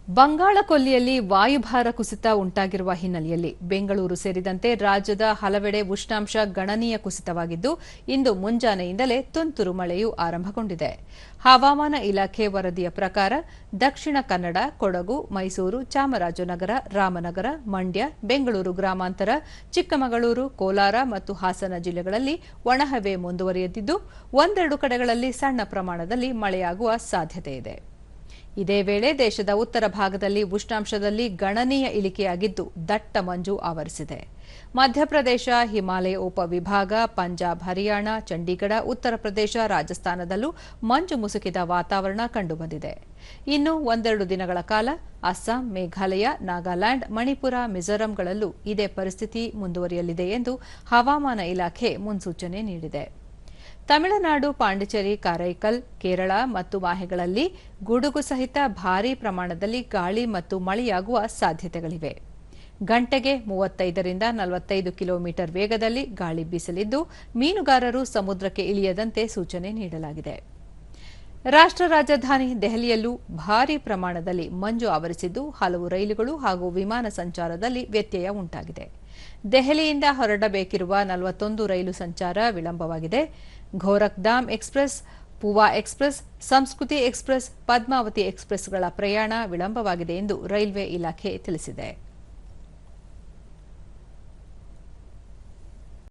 ಬಂಗಾಳಕೊಲ್ಲಿಯಲ್ಲಿ ವಾಯುಭಾರ ಕುಸಿತ ಉಂಟಾಗಿರುವ ಹಿನ್ನೆಲೆಯಲ್ಲಿ ಬೆಂಗಳೂರು ಸೇರಿದಂತೆ ರಾಜ್ಯದ ಹಲವೆಡೆ ಉಷ್ಣಾಂಶ ಗಣನೀಯ ಕುಸಿತವಾಗಿದ್ದು ಇಂದು ಮುಂಜಾನೆಯಿಂದಲೇ ತುಂತುರು ಮಳೆಯೂ ಆರಂಭಗೊಂಡಿದೆ. ಹವಾಮಾನ ಇಲಾಖೆ ವರದಿಯ ಪ್ರಕಾರ ದಕ್ಷಿಣ ಕನ್ನಡ, ಕೊಡಗು, ಮೈಸೂರು, ಚಾಮರಾಜನಗರ, ರಾಮನಗರ, ಮಂಡ್ಯ, ಬೆಂಗಳೂರು ಗ್ರಾಮಾಂತರ, ಚಿಕ್ಕಮಗಳೂರು, ಕೋಲಾರ ಮತ್ತು ಹಾಸನ ಜಿಲ್ಲೆಗಳಲ್ಲಿ ಒಣಹವೆ ಮುಂದುವರಿದಿದ್ದು ಒಂದೆರಡು ಕಡೆಗಳಲ್ಲಿ ಸಣ್ಣ ಪ್ರಮಾಣದಲ್ಲಿ ಮಳೆಯಾಗುವ ಸಾಧ್ಯತೆಯಿದೆ. ಇದೇ ವೇಳೆ ದೇಶದ ಉತ್ತರ ಭಾಗದಲ್ಲಿ ಉಷ್ಣಾಂಶದಲ್ಲಿ ಗಣನೀಯ ಇಳಿಕೆಯಾಗಿದ್ದು ದಟ್ಟ ಮಂಜು ಆವರಿಸಿದೆ. ಮಧ್ಯಪ್ರದೇಶ, ಹಿಮಾಲಯ ಉಪವಿಭಾಗ, ಪಂಜಾಬ್, ಹರಿಯಾಣ, ಚಂಡೀಗಢ, ಉತ್ತರ ಪ್ರದೇಶ, ರಾಜಸ್ಥಾನದಲ್ಲೂ ಮಂಜು ಮುಸುಕಿದ ವಾತಾವರಣ ಕಂಡುಬಂದಿದೆ. ಇನ್ನು ಒಂದೆರಡು ದಿನಗಳ ಕಾಲ ಅಸ್ಸಾಂ, ಮೇಘಾಲಯ, ನಾಗಾಲ್ಯಾಂಡ್, ಮಣಿಪುರ, ಮಿಜೋರಂಗಳಲ್ಲೂ ಇದೇ ಪರಿಸ್ಥಿತಿ ಮುಂದುವರಿಯಲಿದೆ ಎಂದು ಹವಾಮಾನ ಇಲಾಖೆ ಮುನ್ಸೂಚನೆ ನೀಡಿದೆ. ತಮಿಳುನಾಡು, ಪಾಂಡಿಚೇರಿ, ಕಾರೈಕಲ್, ಕೇರಳ ಮತ್ತು ಮಾಹೆಗಳಲ್ಲಿ ಗುಡುಗು ಸಹಿತ ಭಾರೀ ಪ್ರಮಾಣದಲ್ಲಿ ಗಾಳಿ ಮತ್ತು ಮಳೆಯಾಗುವ ಸಾಧ್ಯತೆಗಳಿವೆ. ಗಂಟೆಗೆ 35ರಿಂದ 45 ಕಿಲೋಮೀಟರ್ ವೇಗದಲ್ಲಿ ಗಾಳಿ ಬೀಸಲಿದ್ದು ಮೀನುಗಾರರು ಸಮುದ್ರಕ್ಕೆ ಇಳಿಯದಂತೆ ಸೂಚನೆ ನೀಡಲಾಗಿದೆ. ರಾಷ್ಟ್ರ ರಾಜಧಾನಿ ದೆಹಲಿಯಲ್ಲೂ ಭಾರೀ ಪ್ರಮಾಣದಲ್ಲಿ ಮಂಜು ಆವರಿಸಿದ್ದು ಹಲವು ರೈಲುಗಳು ಹಾಗೂ ವಿಮಾನ ಸಂಚಾರದಲ್ಲಿ ವ್ಯತ್ಯಯ ಉಂಟಾಗಿದೆ. ದೆಹಲಿಯಿಂದ ಹೊರಡಬೇಕಿರುವ 41 ರೈಲು ಸಂಚಾರ ವಿಳಂಬವಾಗಿದೆ. ಗೋರಖ್ಧಾಮ್ ಎಕ್ಸ್‌ಪ್ರೆಸ್, ಪೂವಾ ಎಕ್ಸ್‌ಪ್ರೆಸ್, ಸಂಸ್ಕೃತಿ ಎಕ್ಸ್‌ಪ್ರೆಸ್, ಪದ್ಮಾವತಿ ಎಕ್ಸ್‌ಪ್ರೆಸ್‌ಗಳ ಪ್ರಯಾಣ ವಿಳಂಬವಾಗಿದೆ ಎಂದು ರೈಲ್ವೆ ಇಲಾಖೆ ತಿಳಿಸಿದೆ.